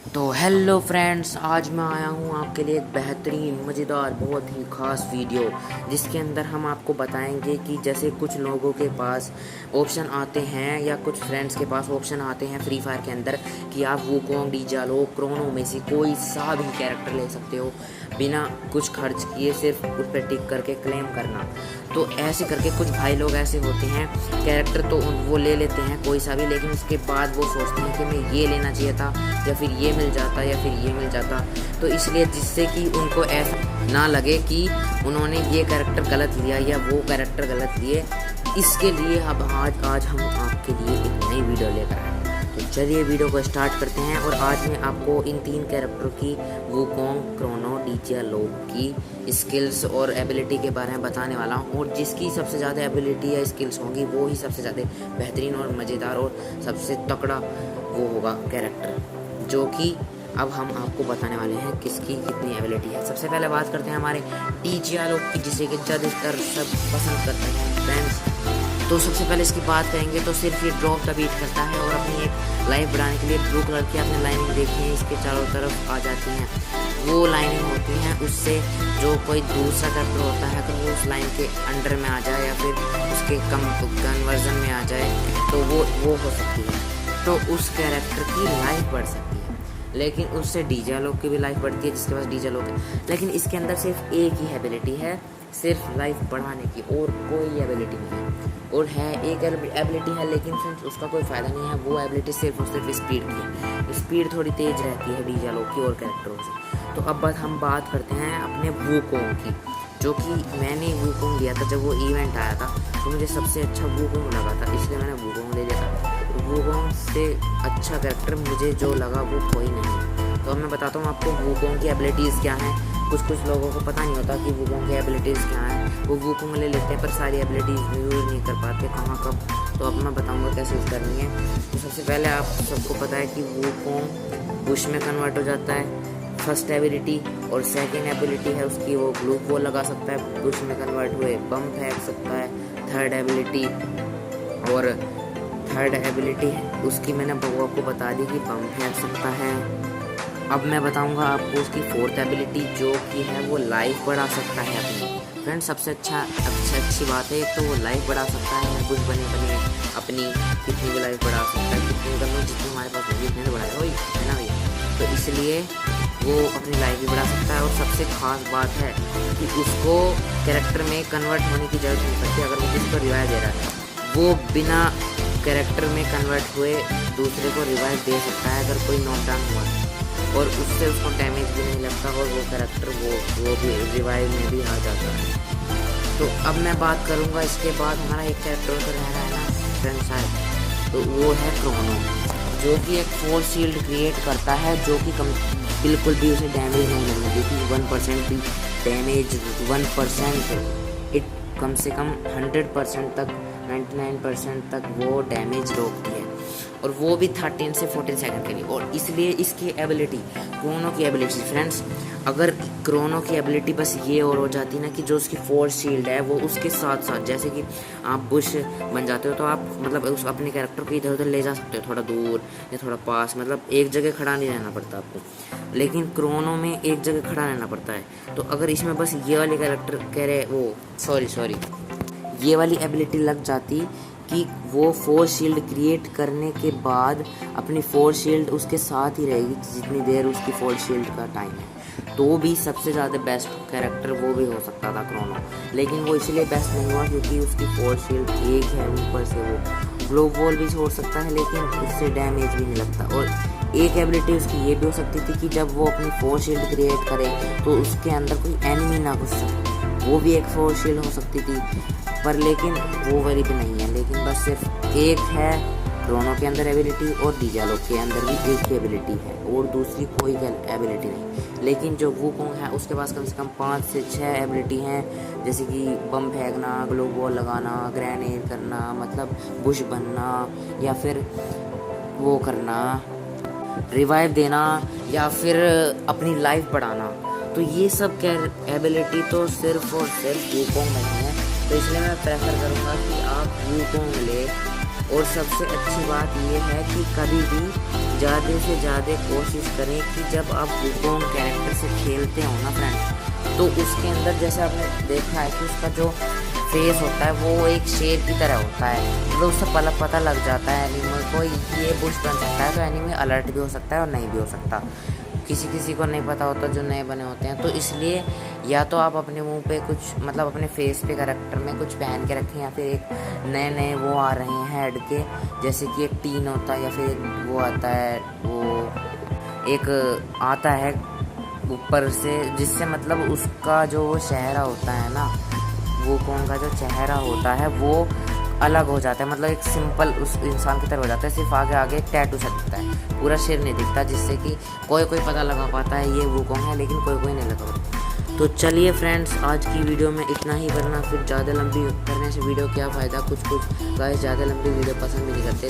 तो hello friends, आज मैं आया हूँ आपके लिए एक बेहतरीन मज़ेदार बहुत ही ख़ास वीडियो, जिसके अंदर हम आपको बताएंगे कि जैसे कुछ लोगों के पास ऑप्शन आते हैं या कुछ फ्रेंड्स के पास ऑप्शन आते हैं फ्री फायर के अंदर कि आप वुकोंग, डिजालो, क्रोनो में से कोई सा भी कैरेक्टर ले सकते हो बिना कुछ खर्च किए, सिर्फ उस पर टिक करके क्लेम करना। तो ऐसे करके कुछ भाई लोग ऐसे होते हैं, कैरेक्टर तो वो ले लेते हैं कोई सा भी, लेकिन उसके बाद वो सोचते हैं कि मैं ये लेना चाहिए था या फिर ये मिल जाता या फिर ये मिल जाता। तो इसलिए जिससे कि उनको ऐसा ना लगे कि उन्होंने ये कैरेक्टर गलत लिया या वो कैरेक्टर गलत लिए, इसके लिए अब आज हम आपके लिए एक नई वीडियो लेकर आए। तो चलिए वीडियो को स्टार्ट करते हैं। और आज मैं आपको इन 3 कैरेक्टर की, वुकोंग, क्रोनो, डिजालो की स्किल्स और एबिलिटी के बारे में बताने वाला हूँ। और जिसकी सबसे ज़्यादा एबिलिटी या स्किल्स होंगी वो ही सबसे ज़्यादा बेहतरीन और मज़ेदार और सबसे तगड़ा वो होगा कैरेक्टर, जो कि अब हम आपको बताने वाले हैं किसकी कितनी एबिलिटी है। सबसे पहले बात करते हैं हमारे डिजालो की, जिसे कि ज़्यादातर सब पसंद करते हैं फ्रेंड्स। तो सबसे पहले इसकी बात करेंगे तो सिर्फ ये ड्रॉप का बीट करता है और अपनी एक लाइफ बढ़ाने के लिए ब्लू कलर की आपने लाइनिंग देखी है, इसके चारों तरफ आ जाती हैं वो लाइनिंग होती हैं। उससे जो कोई दूसरा कैरेक्टर होता है अगर वो उस लाइन के अंडर में आ जाए या फिर उसके कम कन्वर्जन में आ जाए तो वो हो सकती है, तो उस कैरेक्टर की लाइफ बढ़ सकती है। लेकिन उससे डिजालो की भी लाइफ बढ़ती है जिसके पास डिजालो की, लेकिन इसके अंदर सिर्फ एक ही एबिलिटी है, सिर्फ लाइफ बढ़ाने की, और कोई एबिलिटी नहीं है। और है एक एबिलिटी है, लेकिन फ्रेंड्स उसका कोई फ़ायदा नहीं है। वो एबिलिटी सिर्फ और सिर्फ स्पीड की है, स्पीड थोड़ी तेज़ रहती है डिजालो की और कैरेक्टरों से। तो अब हम बात करते हैं अपने वुकोंग की, जो कि मैंने वुकोंग लिया था जब वो इवेंट आया था, तो मुझे सबसे अच्छा वुकोंग लगा था, इसलिए मैंने वुकोंग ले लिया था। वुकोंग से अच्छा कैरेक्टर मुझे जो लगा वो कोई नहीं। तो अब मैं बताता हूँ आपको वुकोंग की एबिलिटीज़ क्या हैं। कुछ लोगों को पता नहीं होता कि वुकोंग की एबिलिटीज़ क्या हैं, वो वुकोंग ले लेते हैं पर सारी एबिलिटीज़ यूज़ नहीं कर पाते कहाँ कब। तो अब मैं बताऊँगा कैसे यूज़ करनी है। तो सबसे पहले आप सबको पता है कि वुकोंग बुश में कन्वर्ट हो जाता है, फर्स्ट एबिलिटी। और सेकेंड एबिलिटी है उसकी, वो ग्लू वॉल लगा सकता है, बुश में कन्वर्ट हुए बम फेंक सकता है। थर्ड एबिलिटी है उसकी, मैंने बगुआ को बता दी कि बम फेंक सकता है। अब मैं बताऊंगा आपको उसकी फोर्थ एबिलिटी, जो कि है वो लाइफ बढ़ा सकता है अपनी। फ्रेंड सबसे अच्छी बात है, एक तो वो लाइफ बढ़ा सकता है, कुछ बने अपनी कितनी भी लाइफ बढ़ा सकता है, जितनी हमारे पास होगी उतने बढ़ाएगा वही है ना भैया। तो इसलिए वो अपनी लाइफ भी बढ़ा सकता है। और सबसे खास बात है कि उसको कैरेक्टर में कन्वर्ट होने की जरूरत नहीं पड़ती। अगर वो किसी को रिवाइव दे रहा है वो बिना कैरेक्टर में कन्वर्ट हुए दूसरे को रिवाइव दे सकता है अगर कोई नॉकडाउन हुआ, और उससे उसको डैमेज भी नहीं लगता और वो कैरेक्टर वो भी रिवाइव में भी आ जाता है। तो अब मैं बात करूँगा इसके बाद हमारा एक कैरेक्टर तो रह रहा है ना फ्रेंड साहब, तो वो है क्रोनो, जो कि एक फोर्स शील्ड क्रिएट करता है, जो कि बिल्कुल भी उसे डैमेज नहीं लगने देती। 1% भी डैमेज, 1% इट कम से कम 100% तक, 99% तक वो डैमेज रोकती है, और वो भी 13 से 14 सेकंड के लिए। और इसलिए इसकी एबिलिटी, क्रोनो की एबिलिटी फ्रेंड्स, अगर क्रोनो की एबिलिटी बस ये और हो जाती ना कि जो उसकी फोर्स शील्ड है वो उसके साथ साथ, जैसे कि आप बुश बन जाते हो तो आप मतलब उस अपने कैरेक्टर को इधर उधर ले जा सकते हो, थोड़ा दूर या थोड़ा पास, मतलब एक जगह खड़ा नहीं रहना पड़ता आपको। लेकिन क्रोनो में एक जगह खड़ा रहना पड़ता है। तो अगर इसमें बस ये वाले कैरेक्टर कह रहे वो सॉरी ये वाली एबिलिटी लग जाती कि वो फोर्स शील्ड क्रिएट करने के बाद अपनी फोर्स शील्ड उसके साथ ही रहेगी जितनी देर उसकी फोर्स शील्ड का टाइम है, तो भी सबसे ज़्यादा बेस्ट कैरेक्टर वो भी हो सकता था क्रोनो। लेकिन वो इसलिए बेस्ट नहीं हुआ क्योंकि उसकी फोर्स शील्ड एक है, ऊपर से वो ग्लो वॉल भी छोड़ सकता है लेकिन उससे डैमेज भी नहीं लगता। और एक एबिलिटी उसकी ये भी हो सकती थी कि जब वो अपनी फोर्स शील्ड क्रिएट करे तो उसके अंदर कोई एनिमी ना घुस सके, वो भी एक फोर्स शील्ड हो सकती थी, पर लेकिन वो वाली भी नहीं है। लेकिन बस सिर्फ एक है क्रोनो के अंदर एबिलिटी, और डिजालो के अंदर भी एक ही एबिलिटी है और दूसरी कोई एबिलिटी नहीं। लेकिन जो वुकोंग है उसके पास कम से कम 5 से 6 एबिलिटी हैं, जैसे कि बम फेंकना, ग्लो वॉल लगाना, ग्रेनेड करना, मतलब बुश बनना, या फिर वो करना रिवाइव देना, या फिर अपनी लाइफ बढ़ाना। तो ये सब एबिलिटी तो सिर्फ और सिर्फ वुकोंग में है, तो इसलिए मैं प्रेफर करूँगा कि आप वुकोंग ले। और सबसे अच्छी बात ये है कि कभी भी ज़्यादा से ज़्यादा कोशिश करें कि जब आप वुकोंग कैरेक्टर से खेलते हो ना फ्रेंड्स, तो उसके अंदर जैसे आपने देखा है कि उसका जो फेस होता है वो एक शेर की तरह होता है, मतलब उससे पता लग जाता है एनिमल को ये बुश बन सकता है, तो एनिमी अलर्ट भी हो सकता है और नहीं भी हो सकता। किसी किसी को नहीं पता होता जो नए बने होते हैं, तो इसलिए या तो आप अपने मुंह पे कुछ मतलब अपने फेस पे कैरेक्टर में कुछ पहन के रखें, या फिर एक नए नए वो आ रहे हैं हेड के, जैसे कि एक टीन होता है, या फिर एक वो आता है, वो एक आता है ऊपर से, जिससे मतलब उसका जो चेहरा होता है ना, वुकोंग का जो चेहरा होता है वो अलग हो जाता है, मतलब एक सिंपल उस इंसान की तरह हो जाता है, सिर्फ आगे आगे एक टैटू सा दिखता है, पूरा सिर नहीं दिखता, जिससे कि कोई कोई पता लगा पाता है ये वुकोंग है, लेकिन कोई कोई नहीं लगा। तो चलिए फ्रेंड्स, आज की वीडियो में इतना ही, वरना फिर ज़्यादा लंबी करने से वीडियो क्या फ़ायदा, कुछ गाइस ज़्यादा लंबी वीडियो पसंद भी नहीं करते।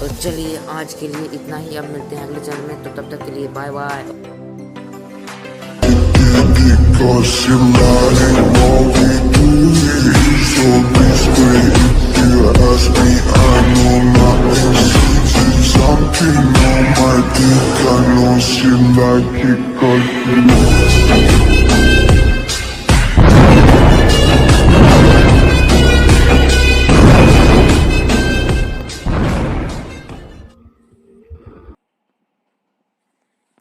तो चलिए आज के लिए इतना ही, अब मिलते हैं अगले चैनल में, तो तब तक के लिए bye bye. Cause you're lying while we do it. So please wait. If you ask me, I know nothing. Something on my dick, I know she like it 'cause you